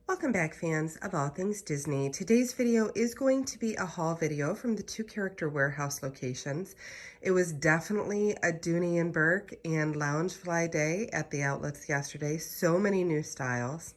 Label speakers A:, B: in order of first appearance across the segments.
A: Welcome back, fans of all things Disney. Today's video is going to be a haul video from the two character warehouse locations. It was definitely a Dooney and Loungefly day at the outlets yesterday. So many new styles.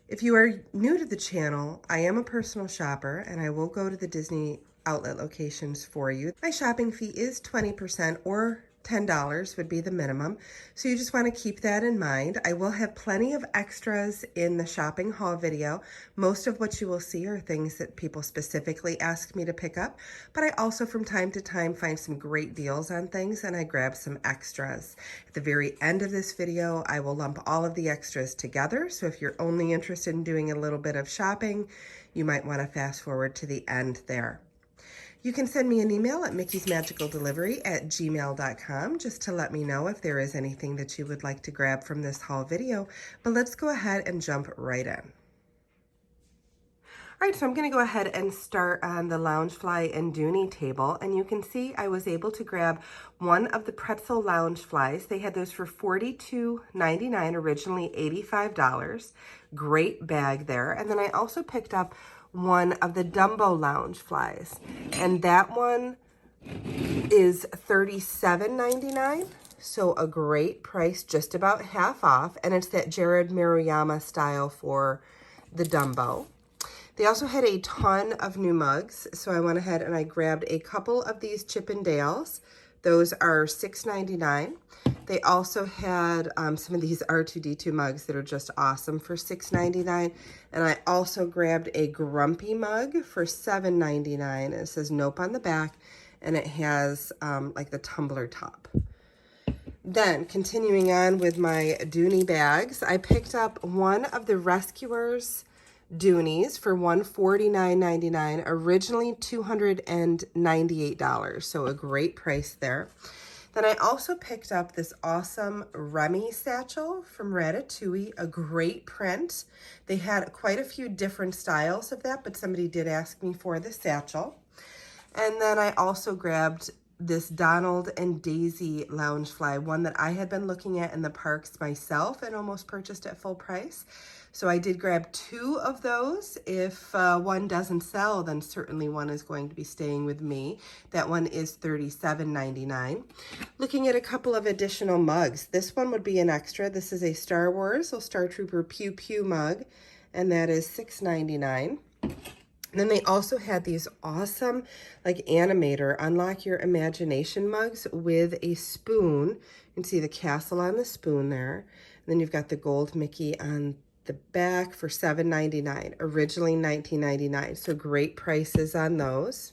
A: If you are new to the channel, I am a personal shopper and I will go to the Disney outlet locations for you. My shopping fee is 20% or $10 would be the minimum. So you just want to keep that in mind. I will have plenty of extras in the shopping haul video. Most of what you will see are things that people specifically ask me to pick up, but I also from time to time find some great deals on things and I grab some extras. At the very end of this video, I will lump all of the extras together. So if you're only interested in doing a little bit of shopping, you might want to fast forward to the end there. You can send me an email at mickey'smagicaldelivery@gmail.com just to let me know if there is anything that you would like to grab from this haul video. But let's go ahead and jump right in. All right, so I'm going to go ahead and start on the Loungefly and Dooney table. And you can see I was able to grab one of the pretzel Loungeflies. They had those for $42.99, originally $85. Great bag there. And then I also picked up one of the Dumbo Loungeflies, and that one is $37.99, so a great price, just about half off, and it's that Jared Maruyama style for the Dumbo. They also had a ton of new mugs, so I went ahead and I grabbed a couple of these Chip 'n Dales. Those are $6.99. They also had some of these R2-D2 mugs that are just awesome for $6.99. And I also grabbed a Grumpy mug for $7.99. It says Nope on the back, and it has like the tumbler top. Then, continuing on with my Dooney bags, I picked up one of the Rescuers Doonies for $149.99, originally $298, so a great price there. Then I also picked up this awesome Remy Satchel from Ratatouille, a great print. They had quite a few different styles of that, but somebody did ask me for the satchel. And then I also grabbed this Donald and Daisy Loungefly, one that I had been looking at in the parks myself and almost purchased at full price. So I did grab two of those. If one doesn't sell, then certainly one is going to be staying with me. That one is $37.99. Looking at a couple of additional mugs. This one would be an extra. This is a Star Wars, Star Trooper Pew Pew mug, and that is $6.99. And then they also had these awesome, like, animator, unlock your imagination mugs with a spoon. You can see the castle on the spoon there. And then you've got the gold Mickey on the back for $7.99, originally $19.99. So great prices on those.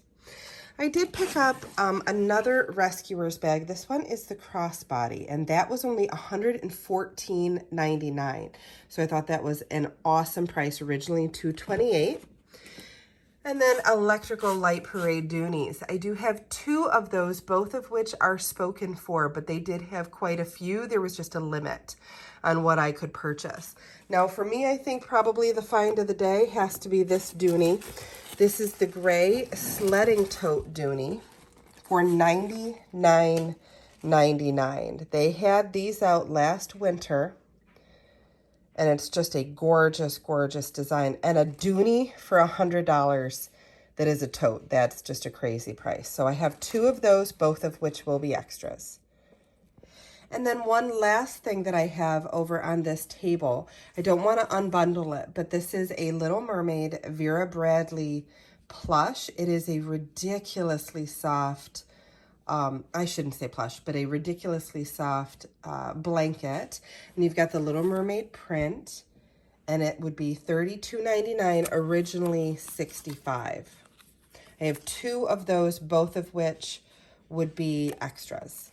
A: I did pick up another Rescuers bag. This one is the crossbody, and that was only $114.99. So I thought that was an awesome price, originally $228. And then Electrical Light Parade Doonies. I do have two of those, both of which are spoken for, but they did have quite a few. There was just a limit on what I could purchase. Now for me, I think probably the find of the day has to be this Dooney. This is the gray sledding tote Dooney for $99.99. They had these out last winter, and it's just a gorgeous, gorgeous design. And a Dooney for $100 that is a tote. That's just a crazy price. So I have two of those, both of which will be extras. And then one last thing that I have over on this table, I don't want to unbundle it, but this is a Little Mermaid Vera Bradley plush. It is a ridiculously soft, I shouldn't say plush, but a ridiculously soft blanket. And you've got the Little Mermaid print, and it would be $32.99, originally $65. I have two of those, both of which would be extras.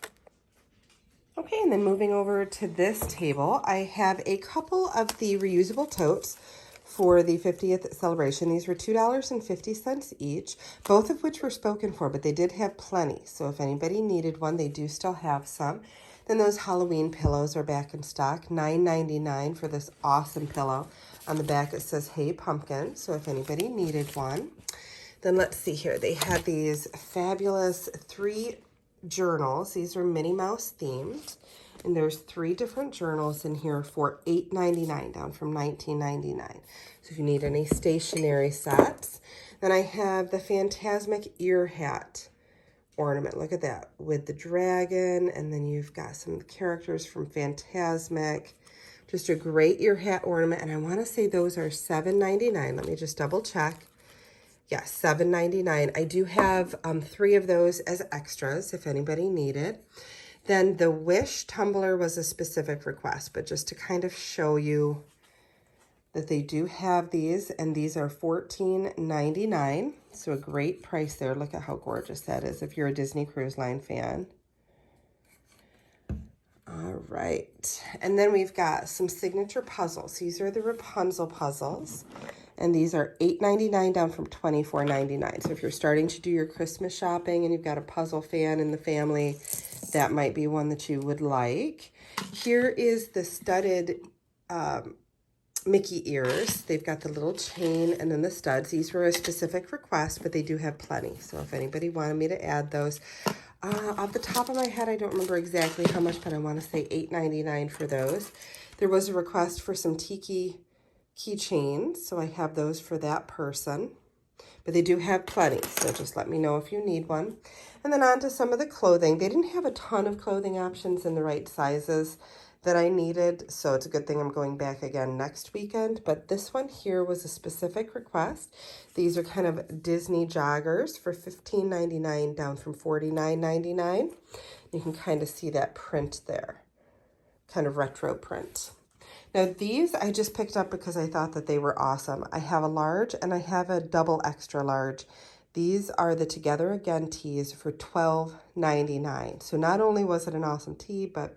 A: Okay, and then moving over to this table, I have a couple of the reusable totes for the 50th celebration. These were $2.50 each, both of which were spoken for, but they did have plenty. So if anybody needed one, they do still have some. Then those Halloween pillows are back in stock, $9.99 for this awesome pillow. On the back it says, Hey Pumpkin, so if anybody needed one. Then let's see here, they had these fabulous 3 journals. These are Minnie Mouse themed, And there's 3 different journals in here for $8.99, down from $19.99. So if you need any stationery sets. Then I have the Phantasmic ear hat ornament. Look at that, with the dragon, and then you've got some characters from Phantasmic. Just a great ear hat ornament, and I want to say those are $7.99. Let me just double check. Yes, $7.99. I do have 3 of those as extras if anybody needed. Then the Wish tumbler was a specific request, but just to kind of show you that they do have these, and these are $14.99. So a great price there. Look at how gorgeous that is if you're a Disney Cruise Line fan. All right, and then we've got some signature puzzles. These are the Rapunzel puzzles, and these are $8.99, down from $24.99. So if you're starting to do your Christmas shopping and you've got a puzzle fan in the family, that might be one that you would like. Here is the studded Mickey ears. They've got the little chain and then the studs. These were a specific request, but they do have plenty. So if anybody wanted me to add those, off the top of my head, I don't remember exactly how much, but I want to say $8.99 for those. There was a request for some tiki keychains, so I have those for that person. But they do have plenty, so just let me know if you need one. And then on to some of the clothing. They didn't have a ton of clothing options in the right sizes that I needed, so it's a good thing I'm going back again next weekend. But this one here was a specific request. These are kind of Disney joggers for $15.99, down from $49.99. You can kind of see that print there, kind of retro print. Now these I just picked up because I thought that they were awesome. I have a large and I have a double extra large. These are the Together Again tees for $12.99. So not only was it an awesome tee, but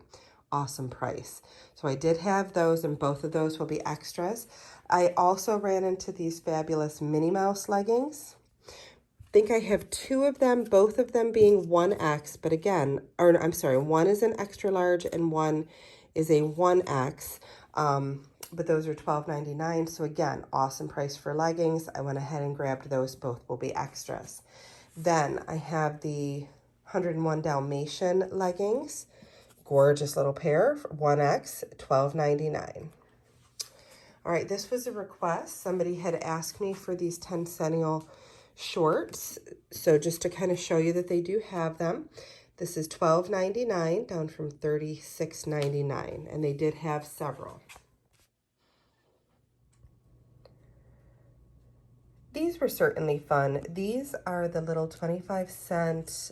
A: awesome price. So I did have those, and both of those will be extras. I also ran into these fabulous Minnie Mouse leggings. I think I have 2 of them, both of them being 1X, but again, or I'm sorry, one is an extra large and one is a 1X. But those are $12.99. So again, awesome price for leggings. I went ahead and grabbed those. Both will be extras. Then I have the 101 Dalmatian leggings. Gorgeous little pair, 1X, $12.99. All right, this was a request. Somebody had asked me for these Tencennial shorts. So just to kind of show you that they do have them. This is $12.99, down from $36.99, and they did have several. These were certainly fun. These are the little 25-cent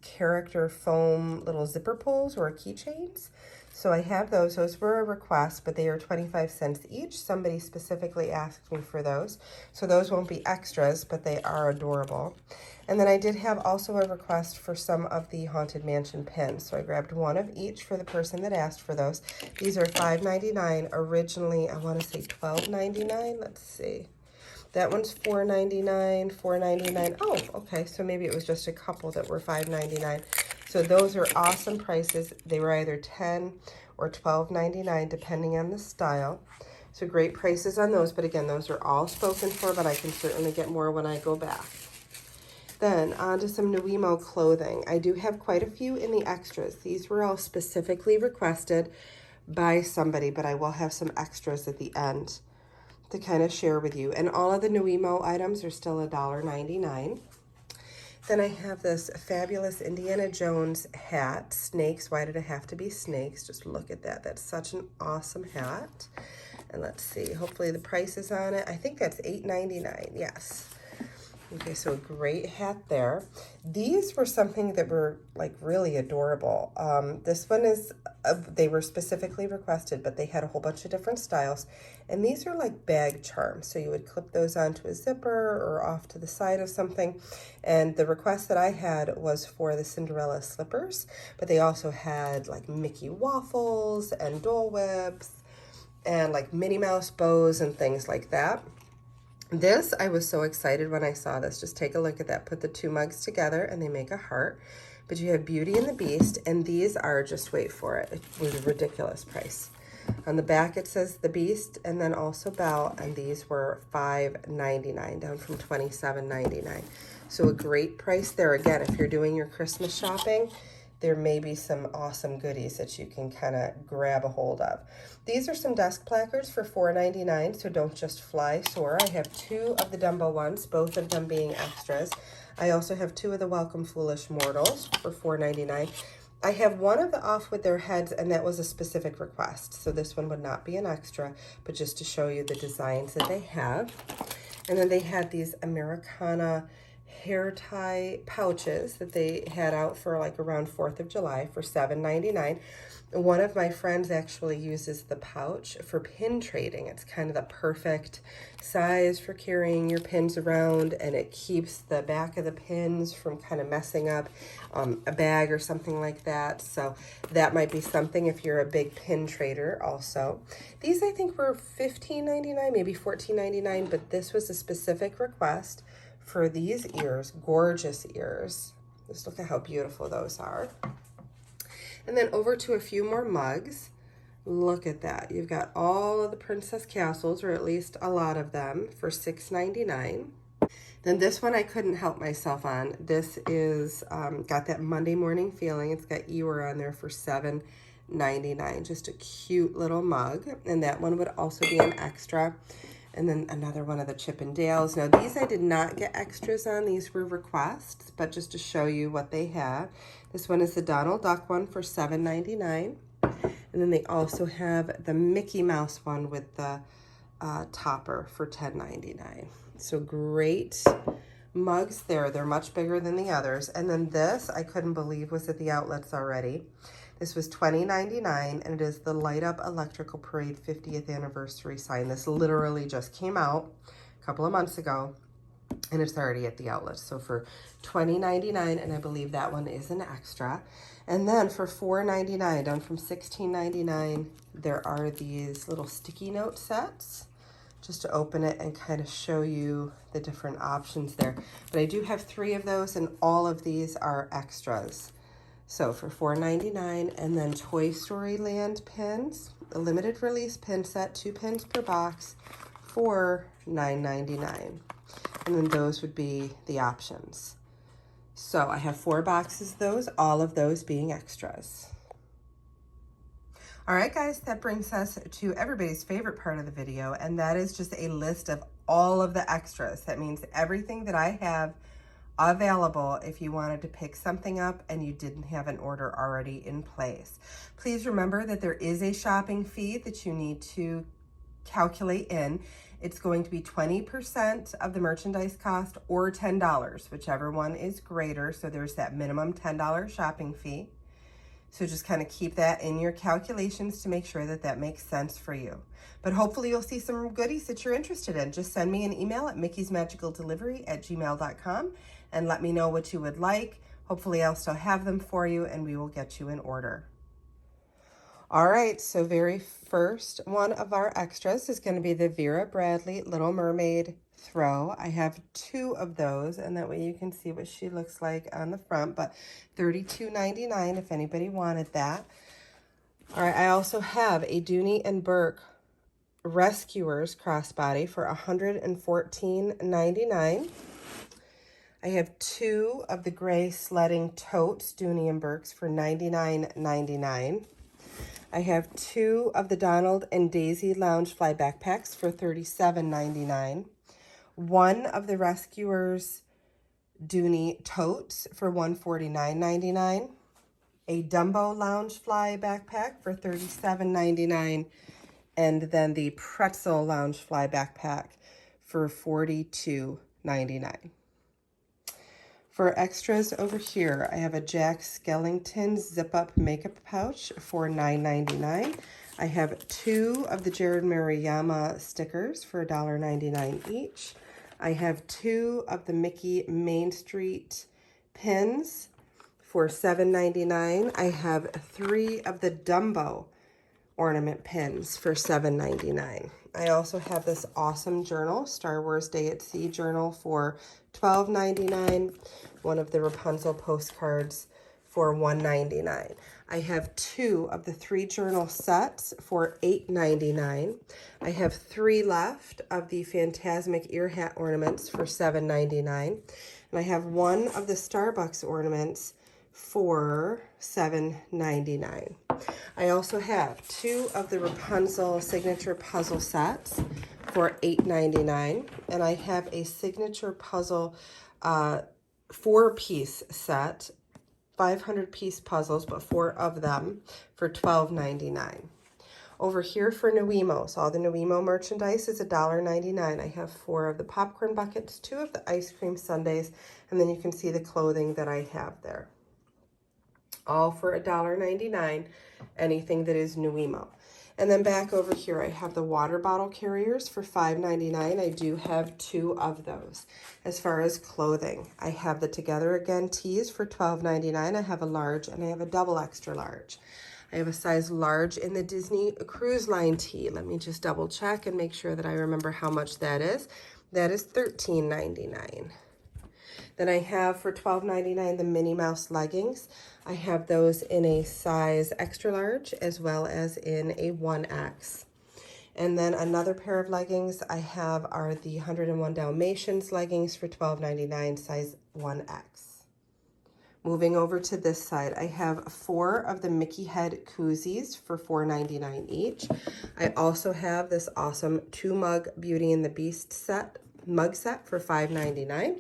A: character foam little zipper pulls or keychains. So I have those. Those were a request, but they are 25 cents each. Somebody specifically asked me for those. So those won't be extras, but they are adorable. And then I did have also a request for some of the Haunted Mansion pins. So I grabbed one of each for the person that asked for those. These are $5.99. Originally, I want to say $12.99. Let's see. That one's $4.99, $4.99. Oh, okay, so maybe it was just a couple that were $5.99. So those are awesome prices. They were either $10 or $12.99, depending on the style. So great prices on those. But again, those are all spoken for, but I can certainly get more when I go back. Then on to some Nuimo clothing. I do have quite a few in the extras. These were all specifically requested by somebody, but I will have some extras at the end to kind of share with you. And all of the Nuimo items are still $1.99. Then I have this fabulous Indiana Jones hat. Snakes. Why did it have to be snakes? Just look at that. That's such an awesome hat. And let's see. Hopefully the price is on it. I think that's $8.99. Yes. Okay, so a great hat there. These were something that were like really adorable. This one is, they were specifically requested, but they had a whole bunch of different styles. And these are like bag charms. So you would clip those onto a zipper or off to the side of something. And the request that I had was for the Cinderella Slippers, but they also had like Mickey waffles and Dole Whips and like Minnie Mouse bows and things like that. This, I was so excited when I saw this. Just take a look at that. Put the 2 mugs together and they make a heart. But you have Beauty and the Beast, and these are, just wait for it, it was a ridiculous price. On the back it says the Beast and then also Belle, and these were $5.99, down from $27.99. So a great price there. Again, if you're doing your Christmas shopping, there may be some awesome goodies that you can kind of grab a hold of. These are some desk placards for $4.99, so don't just fly soar. I have 2 of the Dumbo ones, both of them being extras. I also have 2 of the Welcome Foolish Mortals for $4.99. I have 1 of the Off With Their Heads, and that was a specific request. So this one would not be an extra, but just to show you the designs that they have. And then they had these Americana hair tie pouches that they had out for like around 4th of July for $7.99. One of my friends actually uses the pouch for pin trading. It's kind of the perfect size for carrying your pins around, and it keeps the back of the pins from kind of messing up a bag or something like that. So that might be something if you're a big pin trader also. These I think were $15.99, maybe $14.99, but this was a specific request for these ears, gorgeous ears. Just look at how beautiful those are. And then over to a few more mugs. Look at that. You've got all of the princess castles, or at least a lot of them, for $6.99. Then this one I couldn't help myself on. This is got that Monday morning feeling. It's got Eeyore on there for $7.99. Just a cute little mug. And that one would also be an extra. And then another one of the Chip and Dales. Now, these I did not get extras on. These were requests, but just to show you what they have. This one is the Donald Duck one for $7.99. And then they also have the Mickey Mouse one with the topper for $10.99. So great mugs there. They're much bigger than the others. And then this, I couldn't believe, was at the outlets already. This was $20.99, and it is the Light Up Electrical Parade 50th Anniversary sign. This literally just came out a couple of months ago, and it's already at the outlets. So for $20.99, and I believe that one is an extra. And then for $4.99, down from $16.99, there are these little sticky note sets, just to open it and kind of show you the different options there. But I do have 3 of those, and all of these are extras. So for $4.99, and then Toy Story Land pins, a limited release pin set, 2 pins per box for $9.99. And then those would be the options. So I have 4 boxes of those, all of those being extras. All right, guys, that brings us to everybody's favorite part of the video, and that is just a list of all of the extras. That means everything that I have available if you wanted to pick something up and you didn't have an order already in place. Please remember that there is a shopping fee that you need to calculate in. It's going to be 20% of the merchandise cost or $10, whichever one is greater. So there's that minimum $10 shopping fee. So just kind of keep that in your calculations to make sure that that makes sense for you. But hopefully you'll see some goodies that you're interested in. Just send me an email at mickey'smagicaldelivery@gmail.com and let me know what you would like. Hopefully I'll still have them for you and we will get you in order. All right, so very first one of our extras is going to be the Vera Bradley Little Mermaid throw. I have 2 of those, and that way you can see what she looks like on the front, but $32.99 if anybody wanted that. All right, I also have a Dooney and Burke Rescuers crossbody for $114.99. I have 2 of the gray sledding totes, Dooney and Burke's, for $99.99. I have 2 of the Donald and Daisy Loungefly backpacks for $37.99. 1 of the Rescuers Dooney totes for $149.99. A Dumbo Loungefly backpack for $37.99. And then the Pretzel Loungefly backpack for $42.99. For extras over here, I have a Jack Skellington zip-up makeup pouch for $9.99. I have 2 of the Jared Maruyama stickers for $1.99 each. I have 2 of the Mickey Main Street pins for $7.99. I have 3 of the Dumbo ornament pins for $7.99. I also have this awesome journal, Star Wars Day at Sea journal, for $12.99. One of the Rapunzel postcards for $1.99. I have 2 of the 3 journal sets for $8.99. I have 3 left of the Phantasmic ear hat ornaments for $7.99. And I have 1 of the Starbucks ornaments for $7.99. I also have 2 of the Rapunzel signature puzzle sets for $8.99, and I have a signature puzzle 4-piece set, 500-piece puzzles, but 4 of them for $12.99. Over here for Nuimos, all the Nuimo merchandise is $1.99. I have 4 of the popcorn buckets, 2 of the ice cream sundaes, and then you can see the clothing that I have there. All for $1.99, anything that is Nuimo. And then back over here, I have the water bottle carriers for $5.99. I do have 2 of those. As far as clothing, I have the Together Again tees for $12.99. I have a large and I have a double extra large. I have a size large in the Disney Cruise Line tee. Let me just double check and make sure that I remember how much that is. That is $13.99. Then I have for $12.99 the Minnie Mouse leggings. I have those in a size extra large as well as in a 1X. And then another pair of leggings I have are the 101 Dalmatians leggings for $12.99, size 1X. Moving over to this side, I have 4 of the Mickey head koozies for $4.99 each. I also have this awesome 2-mug Beauty and the Beast mug set for $5.99.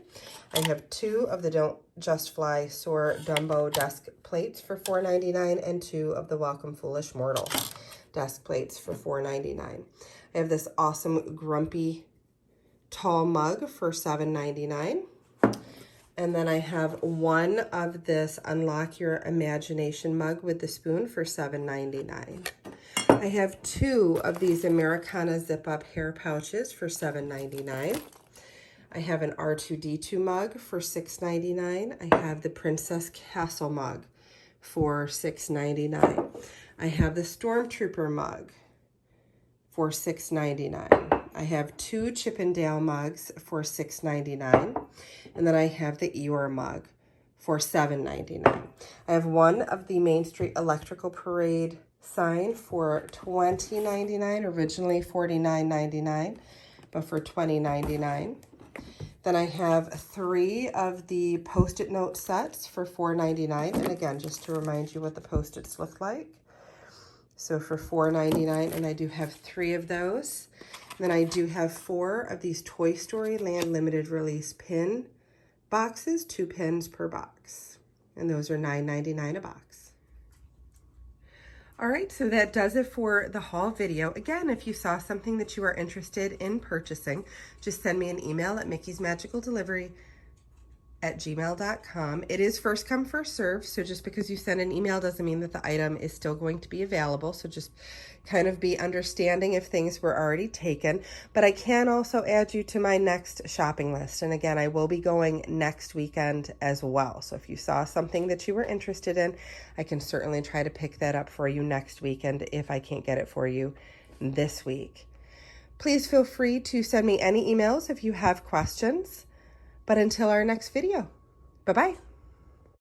A: I have 2 of the Don't Just Fly Soar Dumbo desk plates for $4.99 and 2 of the Welcome Foolish Mortal desk plates for $4.99. I have this awesome Grumpy tall mug for $7.99. And then I have 1 of this Unlock Your Imagination mug with the spoon for $7.99. I have 2 of these Americana zip-up hair pouches for $7.99. I have an R2-D2 mug for $6.99. I have the Princess Castle mug for $6.99. I have the Stormtrooper mug for $6.99. I have 2 Chip 'n Dale mugs for $6.99. And then I have the Eeyore mug for $7.99. I have 1 of the Main Street Electrical Parade sign for $20.99, originally $49.99, but for $20.99. Then I have 3 of the Post-it note sets for $4.99. And again, just to remind you what the Post-its look like. So for $4.99, and I do have 3 of those. And then I do have 4 of these Toy Story Land limited release pin boxes, 2 pins per box. And those are $9.99 a box. All right, so that does it for the haul video. Again, if you saw something that you are interested in purchasing, just send me an email at mickey'smagicaldelivery@gmail.com. It is first come, first serve, so just because you send an email doesn't mean that the item is still going to be available. So just kind of be understanding if things were already taken. But I can also add you to my next shopping list. And again, I will be going next weekend as well. So if you saw something that you were interested in, I can certainly try to pick that up for you next weekend if I can't get it for you this week. Please feel free to send me any emails if you have questions. But until our next video, bye-bye.